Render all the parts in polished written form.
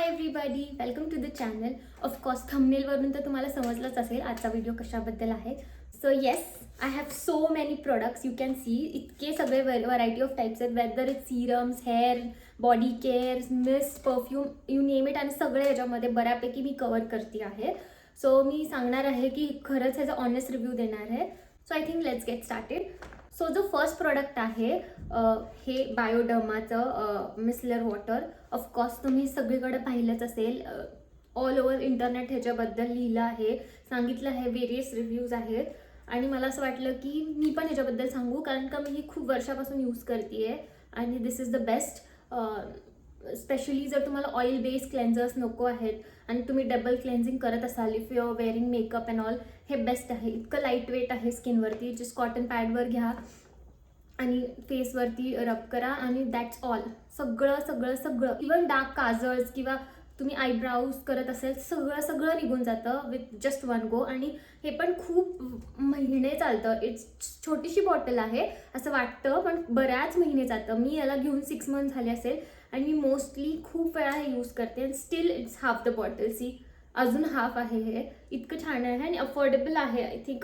Everybody, welcome to the channel. Of course थंबनेलवरून तर तुम्हाला समजलंच असेल आजचा व्हिडिओ कशाबद्दल आहे. So yes, I have so many products. You can see इतके सगळे व्हरायटी ऑफ टाईप्स आहेत. Whether it serums, hair, body care, mist, perfume, you name it. आणि सगळे याच्यामध्ये बऱ्यापैकी मी कवर करते आहे. सो मी सांगणार आहे की खरंच ह्याचा ऑनेस्ट रिव्ह्यू देणार आहे. So I think let's get started. So जो फर्स्ट प्रोडक्ट आहे हे बायोडर्माचं मिसलर वॉटर. ऑफकोर्स तुम्ही सगळीकडे पाहिलंच असेल. ऑल ओव्हर इंटरनेट ह्याच्याबद्दल लिहिलं आहे, सांगितलं आहे, वेरियस रिव्ह्यूज आहेत. आणि मला असं वाटलं की मी पण ह्याच्याबद्दल सांगू, कारण का मी ही खूप वर्षापासून यूज करते आहे आणि दिस इज द बेस्ट. स्पेशली जर तुम्हाला ऑइल बेस्ड क्लेन्झर्स नको आहेत आणि तुम्ही डबल क्लेन्झिंग करत असाल, if you are wearing makeup and all, हे बेस्ट आहे. इतकं लाईट वेट आहे स्किनवरती. जस्ट कॉटन पॅडवर घ्या आणि फेसवरती रब करा आणि दॅट्स ऑल. सगळं सगळं सगळं, इवन डार्क काजल्स किंवा तुम्ही आयब्राऊज करत असेल, सगळं सगळं निघून जातं विथ जस्ट वन गो. आणि हे पण खूप महिने चालतं. इट्स छोटीशी बॉटल आहे असं वाटतं, पण बऱ्याच महिने जातं. मी याला घेऊन 6 मंथ झाले असेल आणि मी मोस्टली खूप वेळा हे यूज करते. And still it's half the bottle. See, अजून हाफ आहे. हे इतकं छान आहे आणि अफोर्डेबल आहे. आय थिंक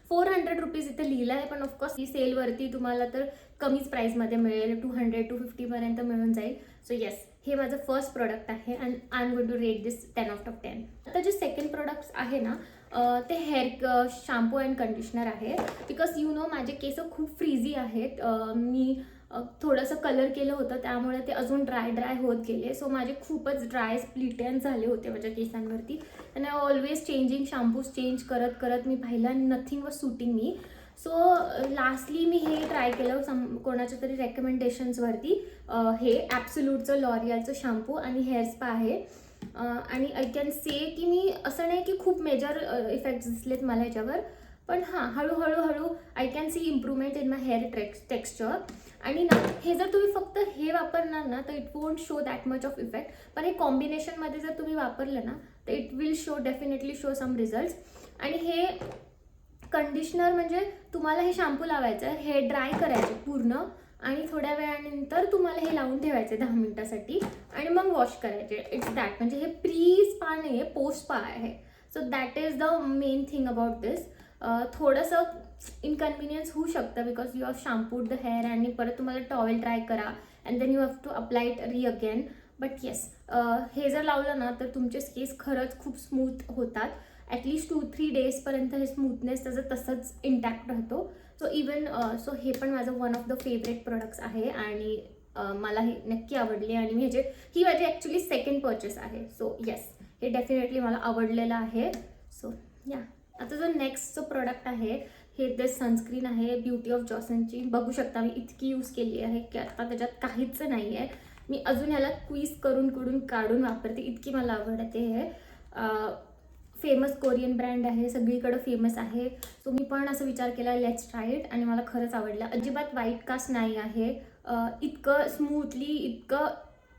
400 रुपीज इथे लिहिलं आहे, पण ऑफकोर्स ही सेलवरती तुम्हाला तर कमीच प्राईसमध्ये मिळेल. 200-250 मिळून जाईल. सो येस, हे माझं फर्स्ट प्रोडक्ट आहे and I am going to rate this 10/10. आता जे सेकंड प्रोडक्ट्स आहे ना, ते हेअर शॅम्पू अँड कंडिशनर आहे. बिकॉज यू नो माझे केस खूप फ्रीझी आहेत. मी थोडंसं कलर केलं होतं, त्यामुळे ते अजून ड्राय होत गेले. सो माझे खूपच ड्राय स्प्लिटेन्स झाले होते माझ्या केसांवरती. आणि ऑलवेज चेंजिंग शॅम्पूज चेंज करत करत मी पाहिलं आणि nothing was suiting me. So lastly मी हे ट्राय केलं कोणाच्या तरी रेकमेंडेशन्सवरती. हे ॲब्सोल्यूटचं लॉरियलचं शॅम्पू आणि हेअर स्पा आहे. आणि आय कॅन से की मी असं नाही की खूप मेजर इफेक्ट्स दिसलेत मला ह्याच्यावर, पण हां, हळूहळू I can see improvement in my hair texture. आणि ना, हे जर तुम्ही फक्त हे वापरणार ना तर it won't show that much of effect. पण हे कॉम्बिनेशनमध्ये जर तुम्ही वापरलं ना तर it will show, definitely show some results. आणि हे कंडिशनर म्हणजे तुम्हाला हे शॅम्पू लावायचं आहे, हेअर ड्राय करायचे पूर्ण आणि थोड्या वेळानंतर तुम्हाला हे लावून ठेवायचे 10 मिनिटासाठी आणि मग वॉश करायचे. It's that. म्हणजे हे प्री स्पा नाही आहे, पोस्ट स्पा आहे. So that is the main thing about this. थोडंसं इनकन्व्हिनियन्स होऊ शकतं because you have shampooed the hair आणि परत तुम्हाला टॉवेल ट्राय करा and then you have to apply it again. But yes, हे जर लावलं ना तर तुमचे केस खरंच खूप स्मूथ होतात. ॲटलिस्ट 2-3 डेजपर्यंत हे स्मूथनेस त्याचं तसंच इंटॅक्ट राहतो. सो सो हे पण माझं one of the favourite products आहे आणि मला हे नक्की आवडले. आणि मी ही माझी ॲक्च्युली सेकंड परचेस आहे. सो येस, हे डेफिनेटली मला आवडलेलं आहे. सो या, आता जो नेक्स्ट जो प्रोडक्ट आहे हे ते सनस्क्रीन आहे ब्युटी ऑफ जॉसनची. बघू शकता मी इतकी यूज केली आहे की आता त्याच्यात काहीच नाही आहे. मी अजून ह्याला क्वीज करून काढून वापरते, इतकी मला आवडते. हे फेमस कोरियन ब्रँड आहे, सगळीकडं फेमस आहे. सो मी पण असं विचार केला लेट्स ट्राय इट आणि मला खरंच आवडलं. अजिबात व्हाईट कास्ट नाही आहे. इतकं स्मूथली, इतकं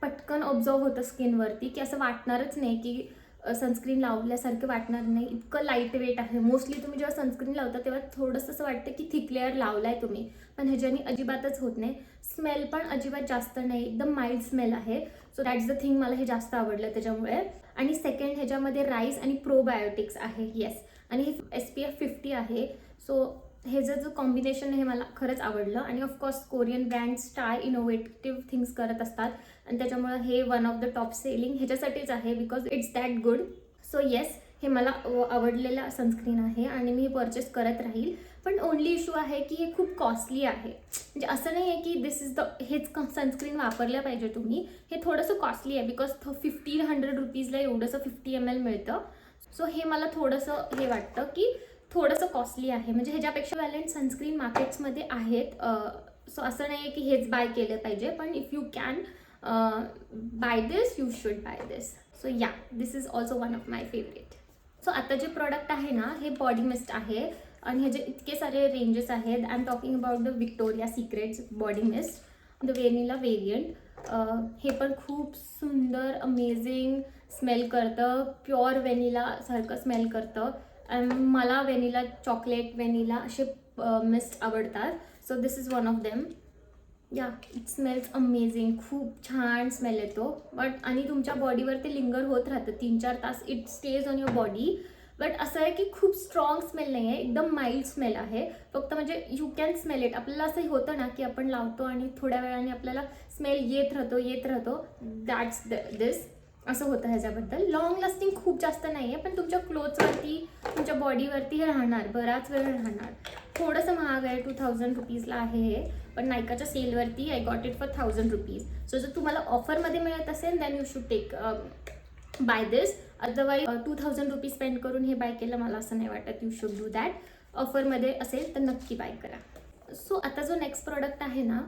पटकन ऑब्झर्व होतं स्किनवरती की असं वाटणारच नाही की सनस्क्रीन लावल्यासारखं वाटणार नाही. इतकं लाईट वेट आहे. मोस्टली तुम्ही जेव्हा सनस्क्रीन लावता तेव्हा थोडंसं असं वाटतं की थिक लेअर लावलाय तुम्ही, पण ह्याच्याने अजिबातच होत नाही. स्मेल पण अजिबात जास्त नाही, एकदम माइल्ड स्मेल आहे. सो दॅट्स द थिंग, मला हे जास्त आवडलं त्याच्यामुळे. आणि सेकंड, ह्याच्यामध्ये राईस आणि प्रोबायोटिक्स आहे. येस, आणि हे SPF 50 आहे. सो हे जो कॉम्बिनेशन हे मला खरंच आवडलं. आणि of course Korean brands try innovative things करत असतात आणि त्याच्यामुळे हे one of the top selling ह्याच्यासाठीच आहे because it's that good. So yes, हे मला आवडलेलं सनस्क्रीन आहे आणि मी परचेस करत राहील. पण ओनली इश्यू आहे की हे खूप कॉस्टली आहे. म्हणजे असं नाही आहे की दिस इज हेच सनस्क्रीन वापरलं पाहिजे तुम्ही. हे थोडंसं कॉस्टली आहे बिकॉज 100 रुपीजला एवढंसं 50 ml मिळतं. सो हे मला थोडंसं हे वाटतं की थोडंसं कॉस्टली आहे. म्हणजे ह्याच्यापेक्षा व्हॅलेंट सनस्क्रीन मार्केट्समध्ये आहेत. सो असं नाही आहे की हेच बाय केलं पाहिजे, पण if you can buy this, you should buy this. So yeah, this is also one of my favourite. So आता जे प्रोडक्ट आहे ना, हे बॉडी मिस्ट आहे आणि ह्याचे इतके सारे रेंजेस आहेत. I am talking about the Victoria Secrets body mist, the vanilla variant. हे पण खूप सुंदर अमेझिंग स्मेल करतं. प्युअर व्हेनिलासारखं स्मेल करतं. मला व्हेनिला, चॉकलेट व्हेनिला असे मिस्ट आवडतात. So this is one of them. Yeah it smells amazing. खूप छान स्मेल येतो. बट आणि तुमच्या बॉडीवर ते लिंगर होत राहतं 3-4 तास. It stage on your body. But असं आहे की खूप स्ट्रॉंग स्मेल नाही आहे, एकदम माइल्ड स्मेल आहे. फक्त म्हणजे यू कॅन स्मेल इट. आपल्याला असं होतं ना की आपण लावतो आणि थोड्या वेळाने आपल्याला स्मेल येत राहतो. दॅट्स दिस. असं होतं ह्याच्याबद्दल. लॉंग लास्टिंग खूप जास्त नाही आहे, पण तुमच्या क्लोथ्सवरती, तुमच्या बॉडीवरती हे राहणार, बराच वेळ राहणार. थोडंसं महाग आहे, 2000 रुपीजला आहे हे. पण नायकाच्या सेलवरती I got it for 1000 rupees. So जर तुम्हाला ऑफरमध्ये मिळत असेल then you should take buy this. Otherwise 2000 rupees spend करून हे बाय केलं मला असं नाही वाटत. You should do that. ऑफरमध्ये असेल तर नक्की बाय करा. सो आता जो नेक्स्ट प्रोडक्ट आहे ना,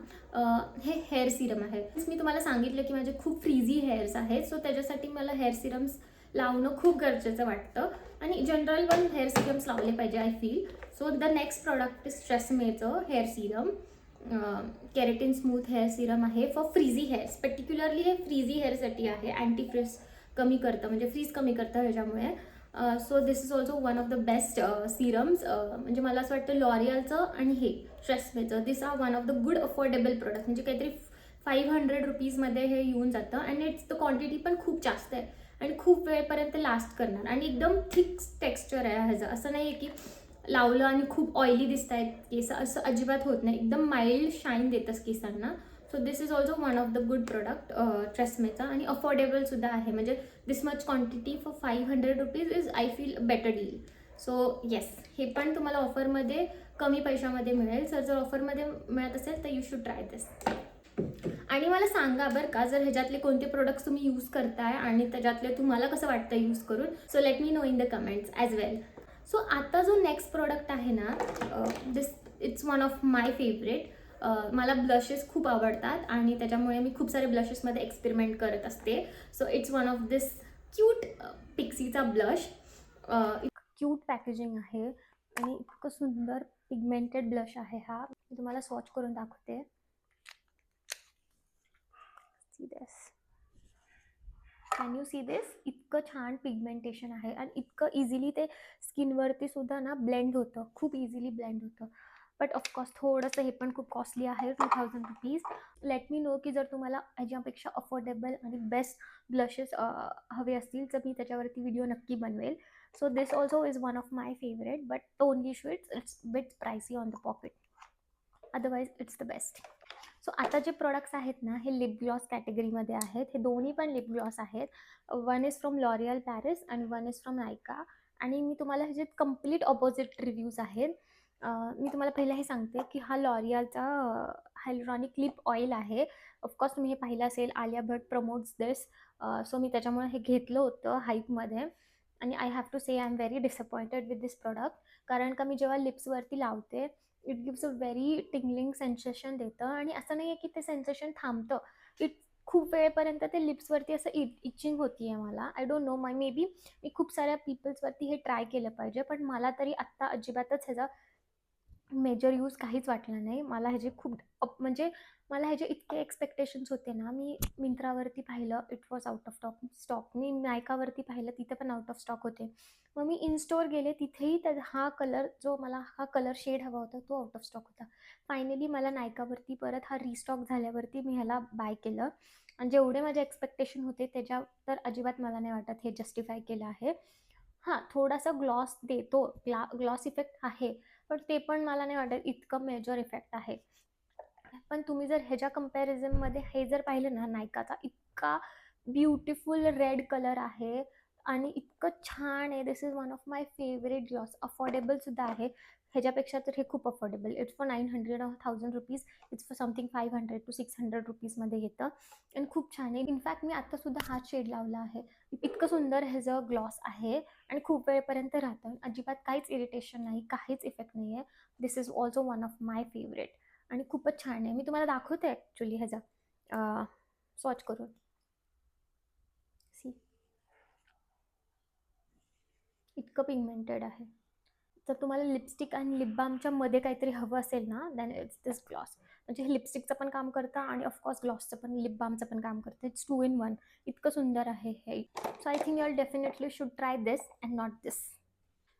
हे हेअर सिरम आहे. मी तुम्हाला सांगितलं की माझे खूप फ्रीझी हेअर्स आहेत, सो त्याच्यासाठी मला हेअर सिरम्स लावणं खूप गरजेचं वाटतं. आणि जनरल पण हेअर सिरम्स लावले पाहिजे I feel. So the next product is ट्रेसमेचं hair serum. Keratin smooth hair serum आहे फॉर फ्रीझी हेअर्स. पर्टिक्युलरली हे फ्रीझी हेअरसाठी आहे. अँटी फ्रीज कमी करतं, म्हणजे फ्रीज कमी करतं ह्याच्यामुळे. So this is also one of the best serums. म्हणजे मला असं वाटतं लॉरियलचं आणि हे ट्रेसमेचं this are one of the good affordable product. म्हणजे काहीतरी 500 रुपीजमध्ये हे येऊन जातं. आणि इट्स द क्वांटिटी पण खूप जास्त आहे आणि खूप वेळपर्यंत लास्ट करणार. आणि एकदम थिक टेक्स्चर आहे ह्याचं. असं नाही आहे की लावलं आणि खूप ऑइली दिसत आहेत केस, असं अजिबात होत नाही. एकदम माइल्ड शाईन देतंच केसांना. So this is also one of the good product ट्रेसमेचा. आणि अफोर्डेबलसुद्धा आहे. म्हणजे this much quantity for 500 rupees is I feel better deal. So yes, हे पण तुम्हाला ऑफरमध्ये कमी पैशामध्ये मिळेल. सर जर ऑफरमध्ये मिळत असेल तर यू शुड ट्राय दिस. आणि मला सांगा बरं का, जर ह्याच्यातले कोणते प्रोडक्ट्स तुम्ही यूज करताय आणि त्याच्यातले तुम्हाला कसं वाटतं यूज करून. So let me know in the comments as well. So आता जो नेक्स्ट प्रोडक्ट आहे ना, this it's one of my favourite. मला ब्लशेस खूप आवडतात आणि त्याच्यामुळे मी खूप सारे ब्लशेसमध्ये एक्सपेरिमेंट करत असते. So it's one of this cute पिक्सीचा ब्लश. क्यूट पॅकेजिंग आहे आणि इतकं सुंदर पिगमेंटेड ब्लश आहे हा. मी तुम्हाला स्वॉच करून दाखवते. See this, can you see this? इतकं छान पिगमेंटेशन आहे आणि इतकं इझिली ते स्किनवरती सुद्धा ना ब्लेंड होतं, खूप इझिली ब्लेंड होतं. बट ऑफकोर्स थोडंसं हे पण खूप कॉस्टली आहे, 2000 रुपीज. लेट मी नो की जर तुम्हाला ह्याच्यापेक्षा अफोर्डेबल आणि बेस्ट ब्लशेस हवे असतील तर मी त्याच्यावरती व्हिडिओ नक्की बनवेल. So this also is one of my favourite. But only issue it's bit प्रायसी on the pocket. Otherwise it's the best. So आता जे प्रोडक्ट्स आहेत ना, हे लिप ग्लॉस कॅटेगरीमध्ये आहेत. हे दोन्ही पण लिप ग्लॉस आहेत. One is from L'Oréal Paris आणि वन इज फ्रॉम नायका. आणि मी तुम्हाला ह्याचे कम्प्लीट ऑपोजिट रिव्ह्यूज आहेत. मी तुम्हाला पहिलं हे सांगते की हा लॉरियलचा हायलुरॉनिक लिप ऑइल आहे. ऑफकोर्स तुम्ही हे पाहिलं असेल, Alia Bhatt promotes this. So मी त्याच्यामुळे हे घेतलं होतं हाईपमध्ये. आणि I have to say I am very disappointed with this product. कारण का मी जेव्हा लिप्सवरती लावते, it gives a very tingling sensation देतं. आणि असं नाही आहे की ते सेन्सेशन थांबतं. इट खूप वेळेपर्यंत ते लिप्सवरती असं इचिंग होती आहे मला. I don't know, maybe मी खूप साऱ्या पीपल्सवरती हे ट्राय केलं पाहिजे, पण मला तरी आत्ता अजिबातच ह्याचा मेजर यूज काहीच वाटलं नाही. मला ह्याचे खूप म्हणजे मला ह्याचे इतके एक्सपेक्टेशन्स होते ना. मी मिंत्रावरती पाहिलं, it was out of stock. मी नायकावरती पाहिलं, तिथे पण आउट ऑफ स्टॉक होते. मग मी इन स्टोअर गेले, तिथेही त्या हा कलर, जो मला हा कलर शेड हवा होता, तो आउट ऑफ स्टॉक होता. फायनली मला नायकावरती परत हा रिस्टॉक झाल्यावरती मी ह्याला बाय केलं. आणि जेवढे माझे एक्सपेक्टेशन होते त्याच्या तर अजिबात मला नाही वाटत हे जस्टिफाय केलं आहे. हां, थोडासा ग्लॉस देतो, ग्लॉस इफेक्ट आहे, पण ते पण मला नाही वाटत इतकं मेजर इफेक्ट आहे. पण तुम्ही जर ह्याच्या कंपॅरिझनमध्ये हे जर पाहिलं ना, नायकाचा इतका ब्युटिफुल रेड कलर आहे आणि इतकं छान आहे. This is one of my favourite gloss. अफोर्डेबलसुद्धा आहे. ह्याच्यापेक्षा तर हे खूप अफोर्डेबल. इट्स फॉर 900 और 1000 rupees. It's for something 500 to 600 रुपीजमध्ये येतं आणि खूप छान आहे. इनफॅक्ट मी आत्तासुद्धा हाच शेड लावला आहे. इतकं सुंदर ह्याचं ग्लॉस आहे आणि खूप वेळेपर्यंत राहतं. अजिबात काहीच इरिटेशन नाही, काहीच इफेक्ट नाही आहे. This is also one of my favourite आणि खूपच छान आहे. मी तुम्हाला दाखवते ॲक्च्युली ह्याचा स्वॉच करून. सी, इतकं पिगमेंटेड आहे. जर तुम्हाला लिपस्टिक आणि लिप बामच्या मध्ये काहीतरी हवं असेल ना, दॅन इट्स दिस ग्लॉस. म्हणजे हे लिपस्टिकचं पण काम करतं आणि ऑफकोर्स ग्लॉसचं पण, लिप बामचं पण काम करतं. It's 2 in 1. इतकं सुंदर आहे हे. So I think you all definitely should try this and not this.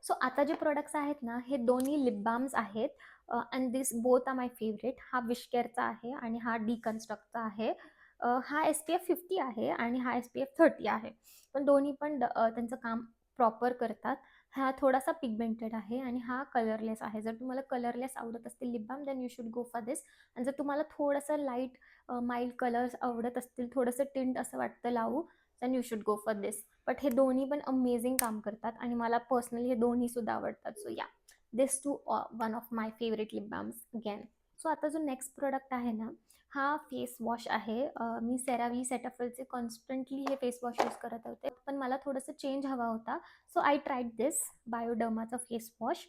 So आता जे प्रोडक्ट्स आहेत ना, हे दोन्ही लिप बाम्स आहेत. And this both are my favourite. हा विशकेअरचा आहे आणि हा डिकन्स्ट्रक्टचा आहे. हा SPF 50 आहे आणि हा SPF 30 आहे. पण दोन्ही पण त्यांचं काम प्रॉपर करतात. हा थोडासा पिगमेंटेड आहे आणि हा कलरलेस आहे. जर तुम्हाला कलरलेस आवडत असतील lip balm then you should go for this. आणि जर तुम्हाला थोडंसं लाईट माइल्ड कलर्स आवडत असतील, थोडंसं टिंट असं वाटतं लावू, then you should go for this. But हे दोन्ही पण अमेझिंग काम करतात आणि मला पर्सनली हे दोन्ही सुद्धा आवडतात. So yeah, this two one of my favourite lip balms again. So आता जो नेक्स्ट प्रोडक्ट आहे ना, हा फेस वॉश आहे. मी सेरावी सेटाफिलचे कॉन्स्टंटली हे फेस वॉश यूज करत होते, पण मला थोडंसं चेंज हवा होता. सो आय ट्राईड दिस बायोडर्माचा फेस वॉश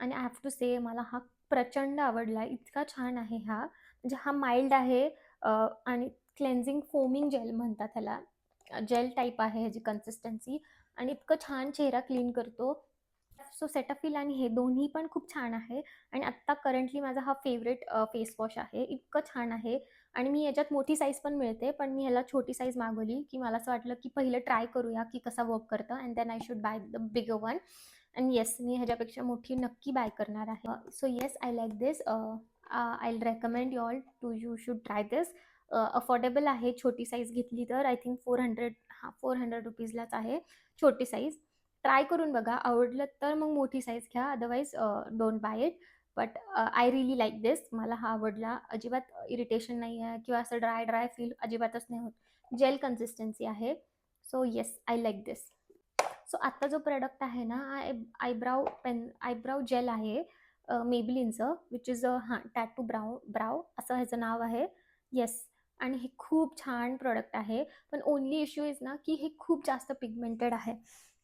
आणि आय हॅव टू से मला हा प्रचंड आवडला. इतका छान आहे हा. म्हणजे हा माइल्ड आहे आणि क्लेन्झिंग फोमिंग जेल म्हणतात ह्याला. जेल टाईप आहे ह्याची कन्सिस्टन्सी आणि इतकं छान चेहरा क्लीन करतो. सो सेटाफिल आणि हे दोन्ही पण खूप छान आहे आणि आत्ता करंटली माझा हा फेवरेट फेस वॉश आहे. इतकं छान आहे आणि मी याच्यात मोठी साईज पण मिळते, पण मी ह्याला छोटी साईज मागवली की मला असं वाटलं की पहिलं ट्राय करूया की कसा वर्क करतं and then I should buy the bigger one. And yes, मी ह्याच्यापेक्षा मोठी नक्की बाय करणार आहे. So yes, I like this. I will recommend you all to you should try this. Affordable आहे. छोटी साईज घेतली तर आय थिंक 400 रुपीजलाच आहे छोटी साईज. ट्राय करून बघा, आवडलं तर मग मोठी साईज घ्या, otherwise don't buy it. But I really like this. मला हा आवडला. अजिबात इरिटेशन नाही आहे किंवा असं ड्राय फील अजिबातच नाही होत. जेल कन्सिस्टन्सी आहे. So yes, I like this. So आत्ता जो प्रोडक्ट आहे ना, हा आयब्राव जेल आहे मेबलिनचं, विच इज टॅटू ब्राव असं ह्याचं नाव आहे. येस, आणि हे खूप छान प्रोडक्ट आहे. पण ओनली इश्यू इज ना की हे खूप जास्त पिगमेंटेड आहे.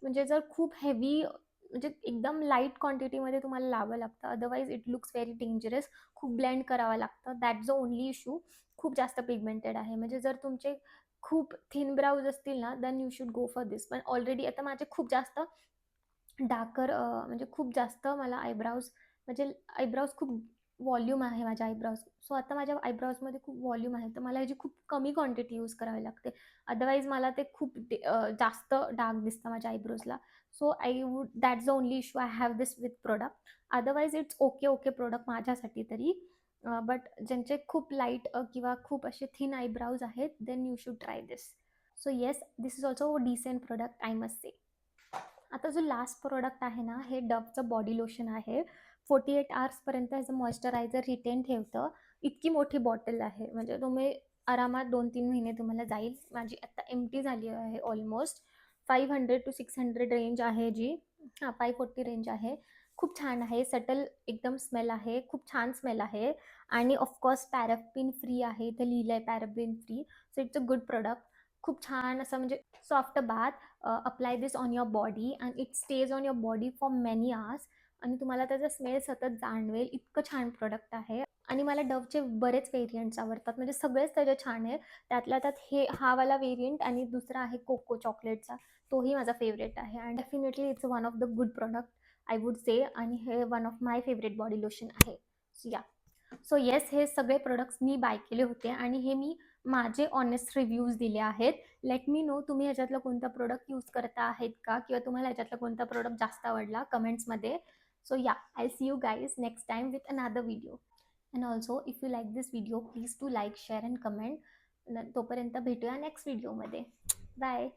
म्हणजे जर खूप हेवी, म्हणजे एकदम लाईट क्वांटिटीमध्ये तुम्हाला लावावं लागतं, otherwise it looks very dangerous. खूप ब्लेंड करावं लागतं. That the only issue. खूप जास्त पिगमेंटेड आहे. म्हणजे जर तुमचे खूप थिन ब्राउज असतील ना, then you should go for this. पण ऑलरेडी आता माझे खूप जास्त डार्कर, म्हणजे खूप जास्त मला आयब्राऊज खूप व्हॉल्यूम आहे माझ्या आयब्राऊज. सो आता माझ्या आयब्राऊजमध्ये खूप व्हॉल्यूम आहे, तर मला ह्याची खूप कमी क्वांटिटी यूज करावी लागते. अदरवाईज मला ते खूप जास्त डार्क दिसतं माझ्या आयब्रोजला. So that's the only issue I have this with product. Otherwise it's okay product माझ्यासाठी तरी. बट ज्यांचे खूप लाईट किंवा खूप असे थिन आयब्राऊज आहेत, then you should try this. So yes, this is also decent product, I must say. आता जो लास्ट प्रोडक्ट आहे ना, हे डवचं बॉडी लोशन आहे. 48 आवर्सपर्यंत ह्याचं मॉइश्चरायझर रिटेन ठेवतं. इतकी मोठी बॉटल आहे, म्हणजे तुम्ही आरामात 2-3 महिने तुम्हाला जाईल. माझी आत्ता एम्प्टी झाली आहे ऑलमोस्ट. 500 to 600 रेंज आहे जी. 540 रेंज आहे. खूप छान आहे. सटल एकदम स्मेल आहे. खूप छान स्मेल आहे आणि ऑफकोर्स पॅराफिन फ्री आहे. इथे लिहिलं आहे paraffin free. So it's a good product. खूप छान असं म्हणजे soft bath. Apply this on your body and it stage on your body for many hours आणि तुम्हाला त्याचा स्मेल सतत जाणवेल. इतकं छान प्रोडक्ट आहे आणि मला डवचे बरेच व्हेरियंट्स आवडतात, म्हणजे सगळेच त्याचे छान आहे. त्यातल्या त्यात हा वाला व्हेरियंट आणि दुसरा आहे कोको चॉकलेटचा, तोही माझा फेवरेट आहे. And definitely it's one of the good product I would say. आणि हे one of my favourite body lotion आहे. सो येस, हे सगळे प्रोडक्ट्स मी बाय केले होते आणि हे मी माझे ऑनेस्ट रिव्ह्यूज दिले आहेत. लेट मी नो तुम्ही ह्याच्यातलं कोणता प्रोडक्ट यूज करता आहेत का, किंवा तुम्हाला ह्याच्यातला कोणता प्रोडक्ट जास्त आवडला कमेंट्समध्ये. So yeah, I see you guys next time with another video. And also if you like this video please to like, share and comment. तोपर्यंत भेटूया नेक्स्ट व्हिडिओमध्ये. बाय.